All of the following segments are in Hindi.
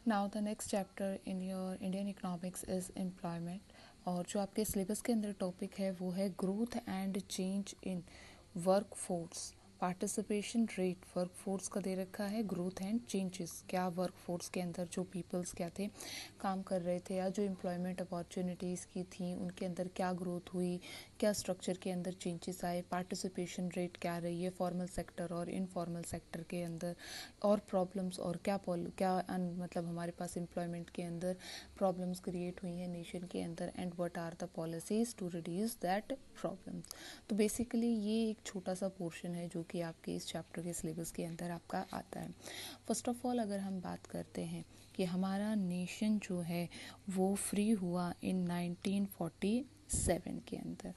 Now the next chapter in your Indian economics is employment, और जो आपके सिलेबस के अंदर टॉपिक है वो है growth and change in work force. Participation rate work force का दे रखा है, ग्रोथ एंड चेंजेस, क्या वर्क फोर्स के अंदर जो पीपल्स क्या थे काम कर रहे थे या जो एम्प्लॉयमेंट अपॉर्चुनिटीज़ की थी उनके अंदर क्या ग्रोथ हुई, क्या स्ट्रक्चर के अंदर चेंजेस आए, पार्टिसिपेशन रेट क्या रही है फॉर्मल सेक्टर और इनफॉर्मल सेक्टर के अंदर, और प्रॉब्लम्स और मतलब हमारे पास एम्प्लॉयमेंट के अंदर प्रॉब्लम्स क्रिएट हुई हैं नेशन के अंदर, and what are the policies to reduce that problems. तो बेसिकली ये एक छोटा सा पोर्शन है जो कि आपके इस चैप्टर के सिलेबस के अंदर आपका आता है। फर्स्ट ऑफ ऑल अगर हम बात करते हैं कि हमारा नेशन जो है वो फ्री हुआ इन 1947 के अंदर,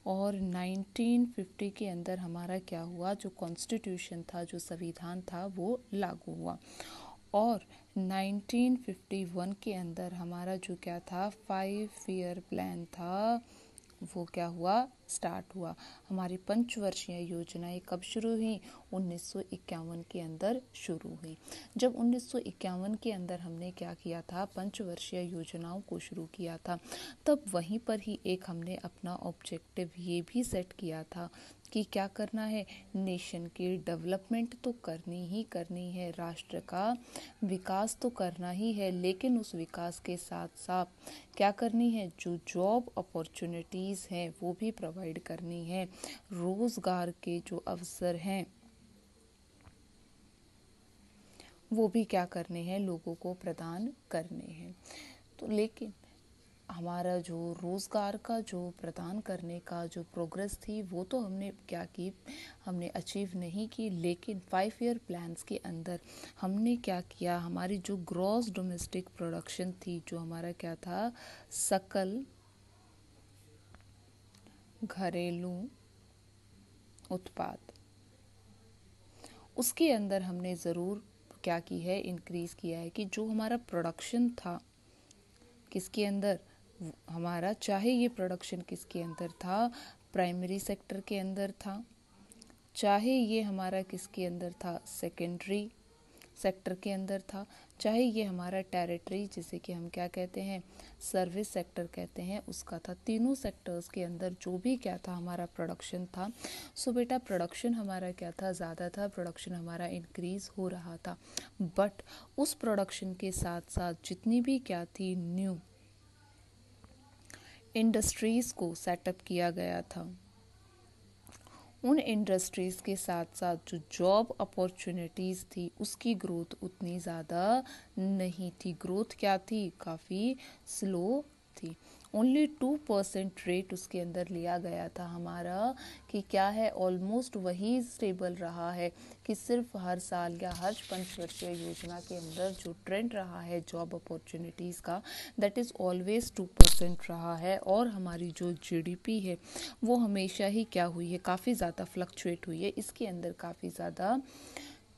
और 1950 के अंदर हमारा क्या हुआ, जो कॉन्स्टिट्यूशन था, जो संविधान था वो लागू हुआ, और 1951 के अंदर हमारा जो क्या था 5 ईयर प्लान था वो क्या हुआ, स्टार्ट हुआ। हमारी पंचवर्षीय योजनाएं कब शुरू हुई, 1951 के अंदर शुरू हुई। जब 1951 के अंदर हमने क्या किया था, पंचवर्षीय योजनाओं को शुरू किया था, तब वहीं पर ही एक हमने अपना ऑब्जेक्टिव ये भी सेट किया था कि क्या करना है, नेशन की डेवलपमेंट तो करनी है, राष्ट्र का विकास तो करना ही है, लेकिन उस विकास के साथ साथ क्या करनी है, जो जॉब अपॉर्चुनिटीज़ हैं वो भी प्रोवाइड करनी है, रोज़गार के जो अवसर हैं वो भी क्या करने हैं, लोगों को प्रदान करने हैं। तो लेकिन हमारा जो रोज़गार का जो प्रदान करने का जो प्रोग्रेस थी वो तो हमने क्या की, हमने अचीव नहीं की, लेकिन 5 ईयर प्लान्स के अंदर हमने क्या किया, हमारी जो ग्रॉस डोमेस्टिक प्रोडक्शन थी, जो हमारा क्या था, सकल घरेलू उत्पाद, उसके अंदर हमने ज़रूर क्या की है, इंक्रीज़ किया है कि जो हमारा प्रोडक्शन था किसके अंदर, हमारा चाहे ये प्रोडक्शन किसके अंदर था, प्राइमरी सेक्टर के अंदर था, चाहे ये हमारा किसके अंदर था, सेकेंडरी सेक्टर के अंदर था, चाहे ये हमारा टेरिटरी जिसे कि हम क्या कहते हैं, सर्विस सेक्टर कहते हैं, उसका था। तीनों सेक्टर्स के अंदर जो भी क्या था हमारा प्रोडक्शन था, सो बेटा प्रोडक्शन हमारा क्या था, ज़्यादा था, प्रोडक्शन हमारा इंक्रीज़ हो रहा था। बट उस प्रोडक्शन के साथ साथ जितनी भी क्या थी, न्यू इंडस्ट्रीज़ को सेटअप किया गया था, उन इंडस्ट्रीज़ के साथ साथ जो जॉब अपॉर्चुनिटीज़ थी उसकी ग्रोथ उतनी ज़्यादा नहीं थी, ग्रोथ क्या थी, काफ़ी स्लो थी। ओनली 2% रेट उसके अंदर लिया गया था हमारा, कि क्या है, ऑलमोस्ट वही स्टेबल रहा है कि सिर्फ हर साल या हर पंचवर्षीय योजना के अंदर जो ट्रेंड रहा है जॉब अपॉर्चुनिटीज़ का, दैट इज़ ऑलवेज 2% रहा है, और हमारी जो जीडीपी है वो हमेशा ही क्या हुई है, काफ़ी ज़्यादा फ्लक्चुएट हुई है, इसके अंदर काफ़ी ज़्यादा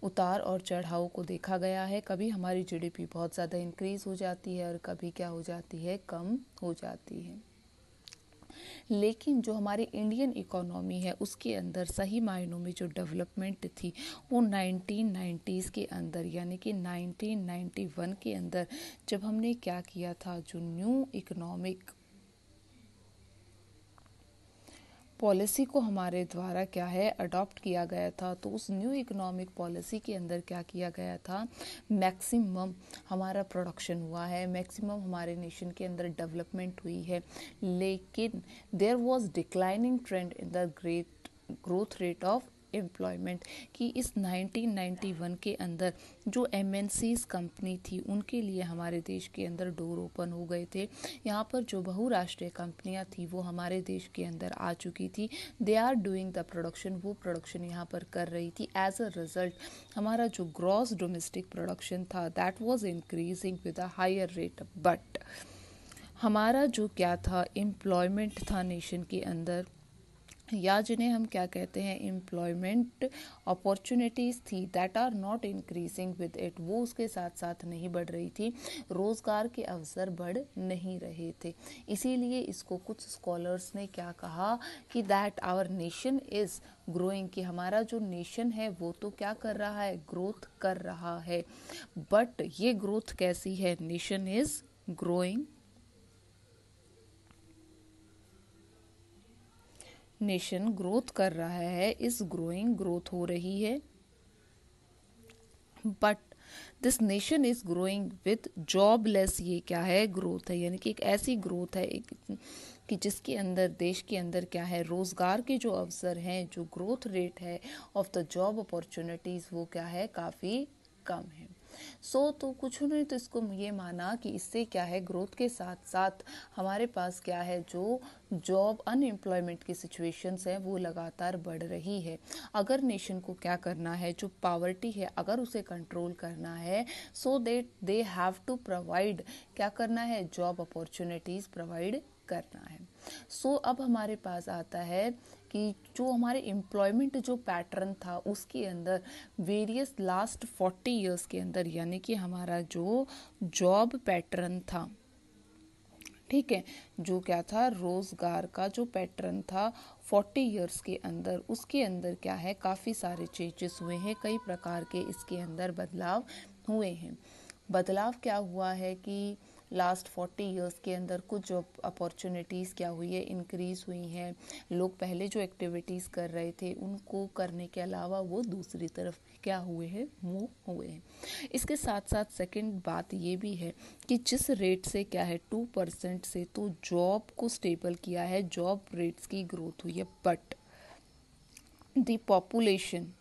उतार और चढ़ाव को देखा गया है। कभी हमारी जीडीपी बहुत ज़्यादा इंक्रीज़ हो जाती है और कभी क्या हो जाती है, कम हो जाती है। लेकिन जो हमारी इंडियन इकोनॉमी है उसके अंदर सही मायनों में जो डेवलपमेंट थी वो 1990s के अंदर, यानी कि 1991 के अंदर जब हमने क्या किया था, जो न्यू इकोनॉमिक पॉलिसी को हमारे द्वारा क्या है, अडॉप्ट किया गया था, तो उस न्यू इकोनॉमिक पॉलिसी के अंदर क्या किया गया था, मैक्सिमम हमारा प्रोडक्शन हुआ है, मैक्सिमम हमारे नेशन के अंदर डेवलपमेंट हुई है, लेकिन there was declining trend in the great growth rate of employment, कि इस 1991 के अंदर जो एमएनसीज कंपनी थी उनके लिए हमारे देश के अंदर डोर ओपन हो गए थे। यहाँ पर जो बहुराष्ट्रीय कंपनियाँ थी वो हमारे देश के अंदर आ चुकी थी, they are doing the production, वो प्रोडक्शन यहाँ पर कर रही थी। एज अ रिजल्ट हमारा जो ग्रॉस डोमेस्टिक प्रोडक्शन था that was increasing with a higher rate, but हमारा जो क्या था, एम्प्लॉयमेंट था नेशन के अंदर, या जिन्हें हम क्या कहते हैं, एम्प्लॉयमेंट अपॉर्चुनिटीज़ थी that are not increasing with it, वो उसके साथ साथ नहीं बढ़ रही थी, रोज़गार के अवसर बढ़ नहीं रहे थे। इसीलिए इसको कुछ स्कॉलर्स ने क्या कहा कि that our nation is growing, कि हमारा जो नेशन है वो तो क्या कर रहा है, ग्रोथ कर रहा है। बट ये ग्रोथ कैसी है, nation is growing, nation growth कर रहा है, इस ग्रोइंग, ग्रोथ हो रही है, but this nation is growing with jobless, ये क्या है, ग्रोथ है, यानी कि एक ऐसी ग्रोथ है कि जिसके अंदर, देश के अंदर क्या है, रोजगार के जो अवसर हैं, जो ग्रोथ रेट है ऑफ द जॉब अपॉर्चुनिटीज, वो क्या है, काफ़ी कम है। तो कुछ उन्होंने तो इसको ये माना कि इससे क्या है, ग्रोथ के साथ साथ हमारे पास क्या है, जो जॉब अनएम्प्लॉयमेंट की सिचुएशंस है वो लगातार बढ़ रही है। अगर नेशन को क्या करना है, जो पावर्टी है अगर उसे कंट्रोल करना है, सो दे हैव टू प्रोवाइड, क्या करना है, जॉब अपॉर्चुनिटीज़ प्रोवाइड करना है। अब हमारे पास आता है कि जो हमारे एम्प्लॉयमेंट जो पैटर्न था उसके अंदर वेरियस लास्ट 40 इयर्स के अंदर, यानी कि हमारा जो जॉब पैटर्न था, ठीक है, जो क्या था, रोजगार का जो पैटर्न था 40 इयर्स के अंदर, उसके अंदर क्या है, काफ़ी सारे चेंजेस हुए हैं, कई प्रकार के इसके अंदर बदलाव हुए हैं। बदलाव क्या हुआ है कि लास्ट 40 इयर्स के अंदर कुछ जॉब अपॉर्चुनिटीज़ क्या हुई है, इंक्रीज़ हुई हैं। लोग पहले जो एक्टिविटीज़ कर रहे थे उनको करने के अलावा वो दूसरी तरफ क्या हुए हैं, मूव हुए हैं। इसके साथ साथ सेकंड बात ये भी है कि जिस रेट से क्या है, 2% से तो जॉब को स्टेबल किया है, जॉब रेट्स की ग्रोथ हुई है, बट द पॉपुलेशन,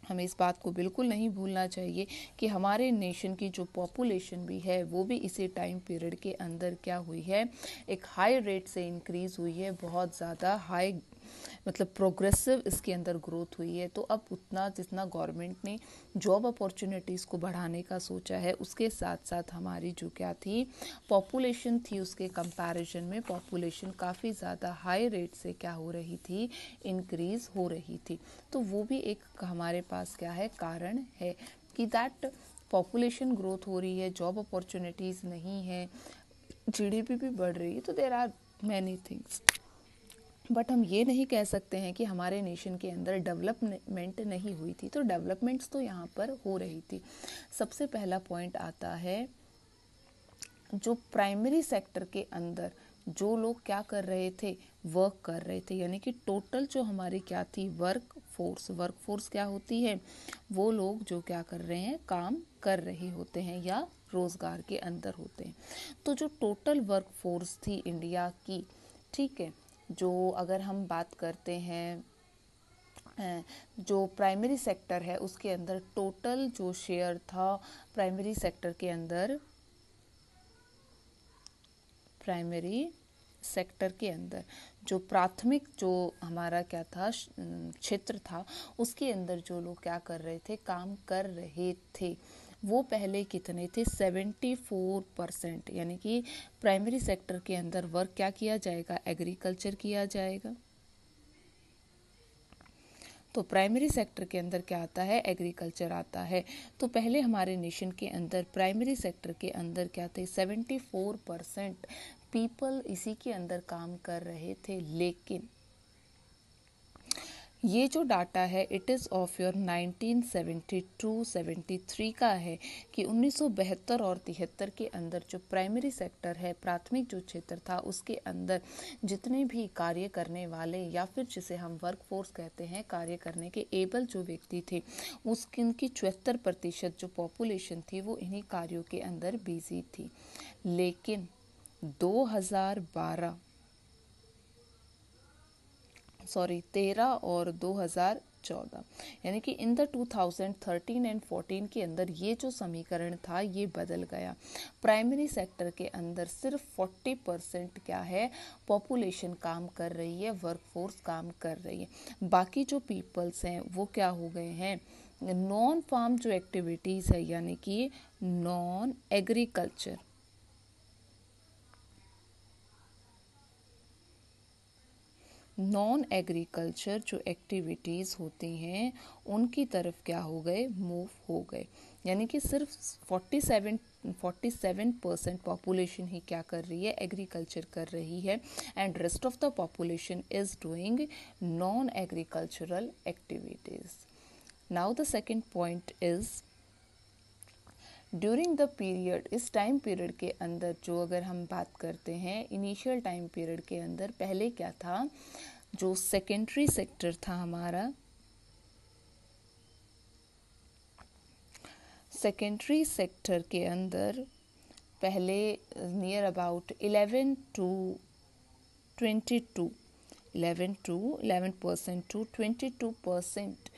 हमें इस बात को बिल्कुल नहीं भूलना चाहिए कि हमारे नेशन की जो पॉपुलेशन भी है वो भी इसी टाइम पीरियड के अंदर क्या हुई है, एक हाई रेट से इंक्रीज़ हुई है, बहुत ज़्यादा हाई, मतलब प्रोग्रेसिव इसके अंदर ग्रोथ हुई है। तो अब उतना जितना गवर्नमेंट ने जॉब अपॉर्चुनिटीज़ को बढ़ाने का सोचा है, उसके साथ साथ हमारी जो क्या थी, पॉपुलेशन थी, उसके कंपैरिजन में पॉपुलेशन काफ़ी ज़्यादा हाई रेट से क्या हो रही थी, इंक्रीज़ हो रही थी। तो वो भी एक हमारे पास क्या है, कारण है कि दैट पॉपुलेशन ग्रोथ हो रही है, जॉब अपॉर्चुनिटीज़ नहीं है, जीडीपी भी बढ़ रही है, तो there are many things. But हम ये नहीं कह सकते हैं कि हमारे नेशन के अंदर डेवलपमेंट नहीं हुई थी, तो डेवलपमेंट्स तो यहाँ पर हो रही थी। सबसे पहला पॉइंट आता है, जो प्राइमरी सेक्टर के अंदर जो लोग क्या कर रहे थे, वर्क कर रहे थे, यानी कि टोटल जो हमारी क्या थी, वर्क फोर्स क्या होती है, वो लोग जो क्या कर रहे हैं, काम कर रहे होते हैं या रोजगार के अंदर होते हैं। तो जो टोटल वर्क फोर्स थी इंडिया की, ठीक है, जो अगर हम बात करते हैं जो प्राइमरी सेक्टर है उसके अंदर टोटल जो शेयर था प्राइमरी सेक्टर के अंदर, प्राइमरी सेक्टर के अंदर जो प्राथमिक जो हमारा क्या था, क्षेत्र था, उसके अंदर जो लोग क्या कर रहे थे, काम कर रहे थे, वो पहले कितने थे, 74%, यानी कि प्राइमरी सेक्टर के अंदर वर्क क्या किया जाएगा, एग्रीकल्चर किया जाएगा। तो प्राइमरी सेक्टर के अंदर क्या आता है, एग्रीकल्चर आता है। तो पहले हमारे नेशन के अंदर प्राइमरी सेक्टर के अंदर क्या थे, 74% पीपल इसी के अंदर काम कर रहे थे। लेकिन ये जो डाटा है इट इज़ ऑफ योर 1972-73 का है कि 1972 और 73 के अंदर जो प्राइमरी सेक्टर है, प्राथमिक जो क्षेत्र था, उसके अंदर जितने भी कार्य करने वाले या फिर जिसे हम वर्क फोर्स कहते हैं, कार्य करने के एबल जो व्यक्ति थे, उसकी उनकी 74% जो पॉपुलेशन थी वो इन्हीं कार्यों के अंदर बिजी थी। लेकिन 13 और 2014, यानी कि इन द 2013 एंड 14 के अंदर ये जो समीकरण था ये बदल गया। प्राइमरी सेक्टर के अंदर सिर्फ 40% क्या है, पॉपुलेशन काम कर रही है, वर्कफोर्स काम कर रही है। बाकी जो पीपल्स हैं वो क्या हो गए हैं, नॉन फार्म जो एक्टिविटीज़ है, यानी कि नॉन एग्रीकल्चर, नॉन एग्रीकल्चर जो एक्टिविटीज़ होती हैं उनकी तरफ क्या हो गए, मूव हो गए। यानी कि सिर्फ 47% पॉपुलेशन ही क्या कर रही है, एग्रीकल्चर कर रही है, and rest of the population is doing non agricultural activities. Now the second point is during the period, इस टाइम पीरियड के अंदर जो अगर हम बात करते हैं इनिशियल टाइम पीरियड के अंदर, पहले क्या था, जो सेकेंडरी सेक्टर था हमारा, सेकेंडरी सेक्टर के अंदर पहले नियर अबाउट 11 टू 11% टू 22%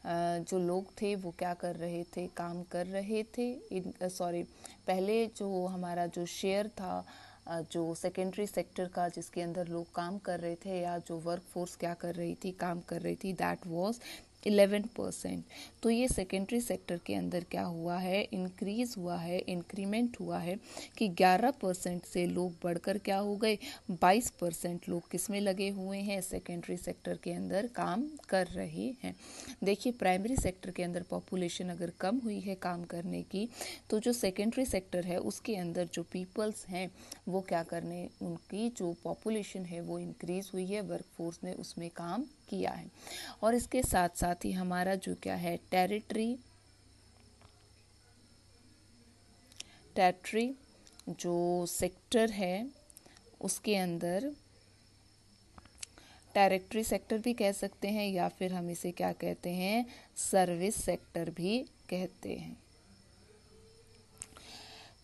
जो लोग थे वो क्या कर रहे थे, काम कर रहे थे। पहले जो हमारा जो शेयर था जो सेकेंडरी सेक्टर का जिसके अंदर लोग काम कर रहे थे या जो वर्क फोर्स क्या कर रही थी, काम कर रही थी, दैट वाज 11%। तो ये सेकेंडरी सेक्टर के अंदर क्या हुआ है, इंक्रीज हुआ है, इंक्रीमेंट हुआ है कि 11% से लोग बढ़कर क्या हो गए, 22% लोग किस में लगे हुए हैं, सेकेंडरी सेक्टर के अंदर काम कर रहे हैं। देखिए प्राइमरी सेक्टर के अंदर पॉपुलेशन अगर कम हुई है काम करने की, तो जो सेकेंडरी सेक्टर है उसके अंदर जो पीपल्स हैं वो क्या करने, उनकी जो पॉपुलेशन है वो इंक्रीज हुई है, वर्कफोर्स ने उसमें काम किया है। और इसके साथ साथ ही हमारा जो क्या है, टेरिटरी जो सेक्टर है उसके अंदर, टेरिटरी सेक्टर भी कह सकते हैं या फिर हम इसे क्या कहते हैं, सर्विस सेक्टर भी कहते हैं।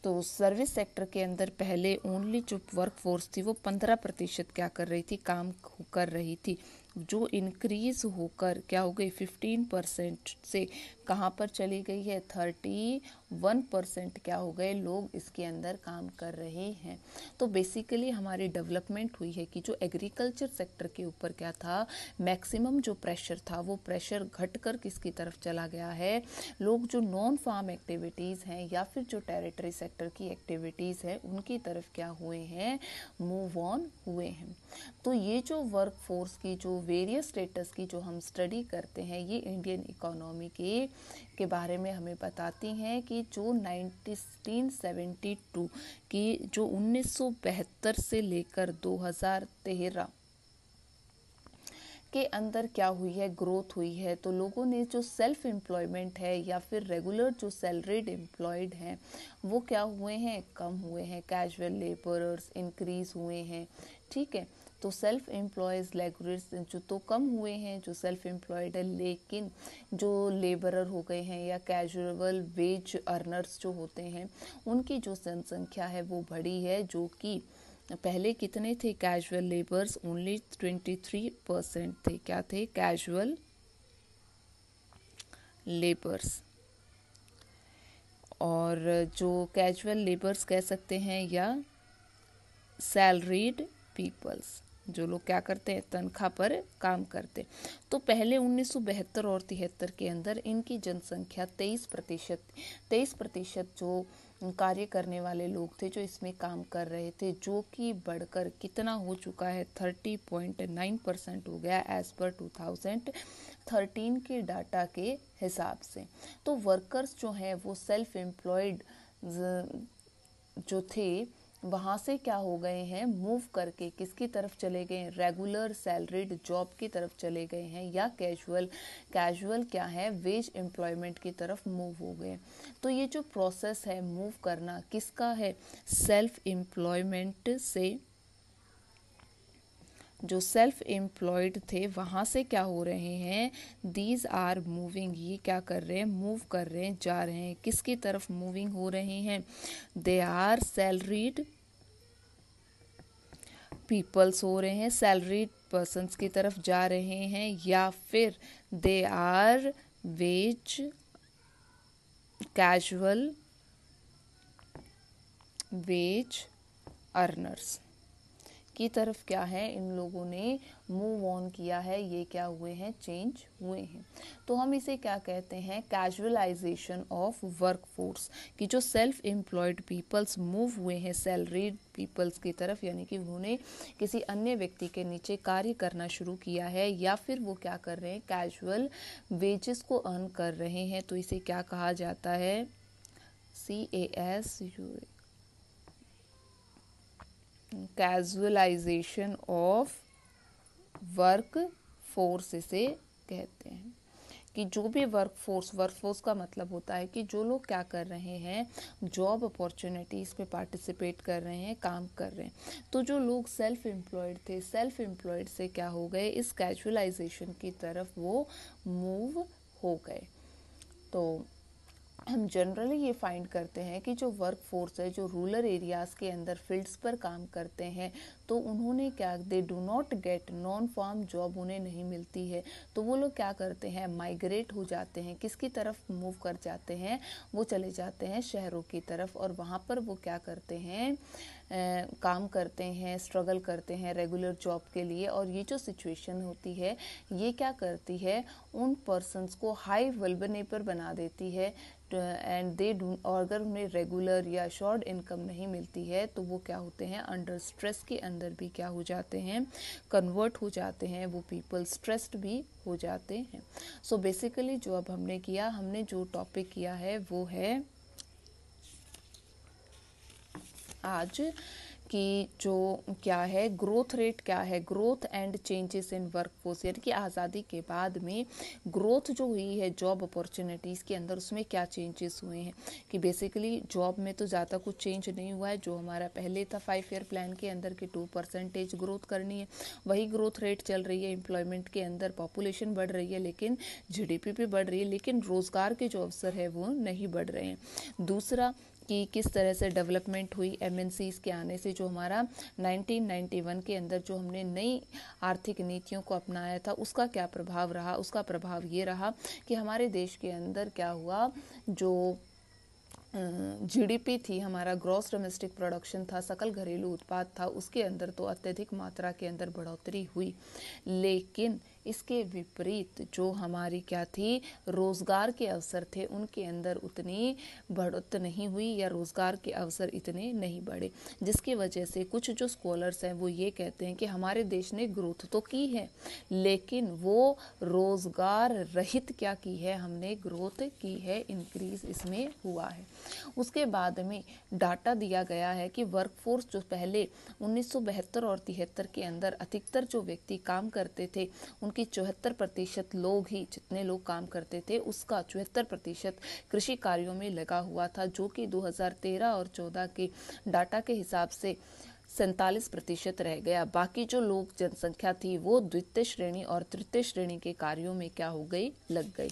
तो सर्विस सेक्टर के अंदर पहले ओनली जो वर्क फोर्स थी वो 15% क्या कर रही थी, काम कर रही थी, जो इंक्रीज होकर क्या हो गई 15% से कहाँ पर चली गई है, 31% क्या हो गए लोग इसके अंदर काम कर रहे हैं। तो बेसिकली हमारी डेवलपमेंट हुई है कि जो एग्रीकल्चर सेक्टर के ऊपर क्या था, मैक्सिमम जो प्रेशर था वो प्रेशर घटकर किसकी तरफ चला गया है, लोग जो नॉन फार्म एक्टिविटीज़ हैं या फिर जो टेरिटरी सेक्टर की एक्टिविटीज़ है उनकी तरफ क्या हुए हैं, मूव ऑन हुए हैं। तो ये जो वर्क फोर्स की जो वेरियस स्टेटस की जो हम स्टडी करते हैं, ये इंडियन इकोनॉमी के बारे में हमें बताती हैं कि जो 1972 की जो 1972 से लेकर 2013 के अंदर क्या हुई है, ग्रोथ हुई है। तो लोगों ने जो सेल्फ एम्प्लॉयमेंट है या फिर रेगुलर जो सैलरीड एम्प्लॉयड हैं वो क्या हुए हैं, कम हुए हैं, कैजुअल लेबरर्स इंक्रीज हुए हैं, ठीक है। तो सेल्फ एम्प्लॉयज लेबरर्स जो तो कम हुए हैं, जो सेल्फ एम्प्लॉयड है, लेकिन जो लेबरर हो गए हैं या कैजुअल वेज अर्नर्स जो होते हैं उनकी जो जनसंख्या है वो बढ़ी है, जो कि पहले कितने थे, कैजुअल लेबर्स ओनली 23% थे, क्या थे, कैजुअल लेबर्स। और जो कैजुअल लेबर्स कह सकते हैं या सैलरीड पीपल्स, जो लोग क्या करते हैं, तनख्वाह पर काम करते। तो पहले 1972 और 73 के अंदर इनकी जनसंख्या 23% जो कार्य करने वाले लोग थे जो इसमें काम कर रहे थे, जो कि बढ़कर कितना हो चुका है, 30.9% हो गया एज पर 2013 के डाटा के हिसाब से। तो वर्कर्स जो हैं वो सेल्फ एम्प्लॉयड जो थे वहाँ से क्या हो गए हैं, मूव करके किसकी तरफ चले गए हैं, रेगुलर सैलरीड जॉब की तरफ चले गए हैं, या कैजुअल क्या है, वेज एम्प्लॉयमेंट की तरफ मूव हो गए। तो ये जो प्रोसेस है मूव करना किसका है, सेल्फ एम्प्लॉयमेंट से, जो सेल्फ एम्प्लॉयड थे वहाँ से क्या हो रहे हैं, दीज आर मूविंग, ये क्या कर रहे हैं, मूव कर रहे हैं, जा रहे हैं, किसकी तरफ मूविंग हो रहे हैं, दे आर सैलरीड पीपल्स हो रहे हैं, सैलरीड पर्सन्स की तरफ जा रहे हैं, या फिर they are wage casual wage earners की तरफ क्या है, इन लोगों ने मूव ऑन किया है, ये क्या हुए हैं, चेंज हुए हैं। तो हम इसे क्या कहते हैं, कैजुअलाइजेशन ऑफ वर्कफोर्स, कि जो सेल्फ एम्प्लॉयड पीपल्स मूव हुए हैं सैलरीड पीपल्स की तरफ, यानी कि उन्होंने किसी अन्य व्यक्ति के नीचे कार्य करना शुरू किया है, या फिर वो क्या कर रहे हैं, कैजुअल वेजेस को अर्न कर रहे हैं। तो इसे क्या कहा जाता है, CAS, casualisation of work force इसे कहते हैं। कि जो भी वर्कफोर्स का मतलब होता है कि जो लोग क्या कर रहे हैं, जॉब अपॉर्चुनिटीज़ पे पार्टिसिपेट कर रहे हैं, काम कर रहे हैं। तो जो लोग सेल्फ एम्प्लॉयड थे, सेल्फ एम्प्लॉयड से क्या हो गए, इस कैजुअलाइजेशन की तरफ वो मूव हो गए। तो हम जनरली ये फाइंड करते हैं कि जो वर्क फोर्स है, जो रूरल एरियाज़ के अंदर फील्ड्स पर काम करते हैं, तो उन्होंने क्या, they do not get non farm job, उन्हें नहीं मिलती है। तो वो लोग क्या करते हैं, माइग्रेट हो जाते हैं, किसकी तरफ मूव कर जाते हैं, वो चले जाते हैं शहरों की तरफ, और वहाँ पर वो क्या करते हैं, काम करते हैं, स्ट्रगल करते हैं रेगुलर जॉब के लिए। और ये जो सिचुएशन होती है, ये क्या करती है, उन पर्सन्स को हाई वल्नरेबल बना देती है, एंड दे डू, और अगर उन्हें रेगुलर या शॉर्ट इनकम नहीं मिलती है, तो वो क्या होते हैं, अंडर स्ट्रेस के अंदर भी क्या हो जाते हैं, कन्वर्ट हो जाते हैं, वो पीपल स्ट्रेस्ड भी हो जाते हैं। सो बेसिकली जो अब हमने किया, हमने जो टॉपिक किया है वो है आज कि जो क्या है, ग्रोथ रेट क्या है, growth and changes in workforce, यानी कि आज़ादी के बाद में ग्रोथ जो हुई है जॉब अपॉर्चुनिटीज़ के अंदर, उसमें क्या चेंजेस हुए हैं। कि बेसिकली जॉब में तो ज़्यादा कुछ चेंज नहीं हुआ है, जो हमारा पहले था 5 ईयर प्लान के अंदर कि 2% ग्रोथ करनी है, वही ग्रोथ रेट चल रही है। एम्प्लॉयमेंट के अंदर पॉपुलेशन बढ़ रही है, लेकिन GDP भी बढ़ रही है, लेकिन रोज़गार के जो अवसर है वो नहीं बढ़ रहे हैं। दूसरा कि किस तरह से डेवलपमेंट हुई MNCs के आने से, जो हमारा 1991 के अंदर जो हमने नई आर्थिक नीतियों को अपनाया था, उसका क्या प्रभाव रहा। उसका प्रभाव ये रहा कि हमारे देश के अंदर क्या हुआ, जो GDP थी, हमारा ग्रॉस डोमेस्टिक प्रोडक्शन था, सकल घरेलू उत्पाद था, उसके अंदर तो अत्यधिक मात्रा के अंदर बढ़ोतरी हुई। लेकिन इसके विपरीत जो हमारी क्या थी, रोज़गार के अवसर थे, उनके अंदर उतनी बढ़ोतरी नहीं हुई, या रोज़गार के अवसर इतने नहीं बढ़े, जिसकी वजह से कुछ जो स्कॉलर्स हैं वो ये कहते हैं कि हमारे देश ने ग्रोथ तो की है, लेकिन वो रोज़गार रहित क्या की है, हमने ग्रोथ की है, इंक्रीज इसमें हुआ है। उसके बाद में डाटा दिया गया है कि वर्कफोर्स जो पहले 1972 और 73 के अंदर अधिकतर जो व्यक्ति काम करते थे, उनकी 74% लोग ही, जितने लोग काम करते थे उसका 74% कृषि कार्यों में लगा हुआ था, जो कि 2013 और 14 के डाटा के हिसाब से 47% रह गया। बाकी जो लोग जनसंख्या थी वो द्वितीय श्रेणी और तृतीय श्रेणी के कार्यों में क्या हो गई, लग गई,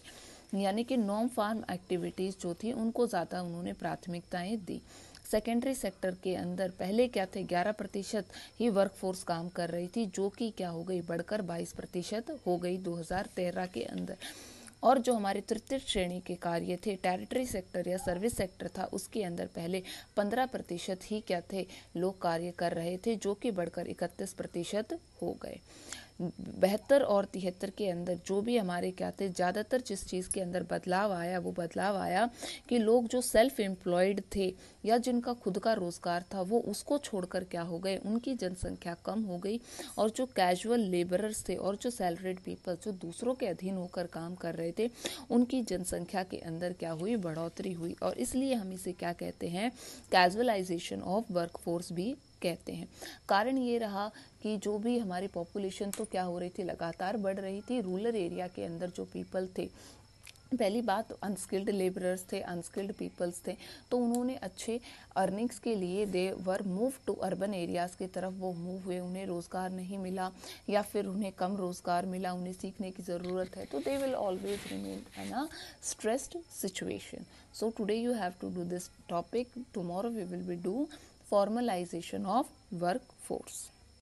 यानी कि नॉन फार्म एक्टिविटीज़ जो थी उनको ज़्यादा उन्होंने प्राथमिकताएं दी। सेकेंडरी सेक्टर के अंदर पहले क्या थे, 11% ही वर्कफोर्स काम कर रही थी, जो कि क्या हो गई, बढ़कर 22% हो गई 2013 के अंदर। और जो हमारे तृतीय श्रेणी के कार्य थे, टेरिटरी सेक्टर या सर्विस सेक्टर था, उसके अंदर पहले 15% ही क्या थे, लोग कार्य कर रहे थे, जो कि बढ़कर 31% हो गए। 72 और 73 के अंदर जो भी हमारे क्या थे, ज़्यादातर जिस चीज़ के अंदर बदलाव आया, वो बदलाव आया कि लोग जो सेल्फ एम्प्लॉयड थे या जिनका खुद का रोज़गार था, वो उसको छोड़कर क्या हो गए, उनकी जनसंख्या कम हो गई, और जो कैजुअल लेबरर्स थे और जो सैलरीड पीपल जो दूसरों के अधीन होकर काम कर रहे थे, उनकी जनसंख्या के अंदर क्या हुई, बढ़ोतरी हुई। और इसलिए हम इसे क्या कहते हैं, कैजुअलाइजेशन ऑफ वर्कफोर्स भी कहते हैं। कारण ये रहा कि जो भी हमारी पॉपुलेशन तो क्या हो रही थी, लगातार बढ़ रही थी। रूरल एरिया के अंदर जो पीपल थे, पहली बात अनस्किल्ड लेबरर्स थे, अनस्किल्ड पीपल्स थे, तो उन्होंने अच्छे अर्निंग्स के लिए दे वर मूव टू अर्बन एरियाज़ की तरफ वो मूव हुए। उन्हें रोज़गार नहीं मिला या फिर उन्हें कम रोज़गार मिला, उन्हें सीखने की ज़रूरत है, तो they will always remain in a stressed situation. So today you have to do this topic, tomorrow we will be do formalization of workforce.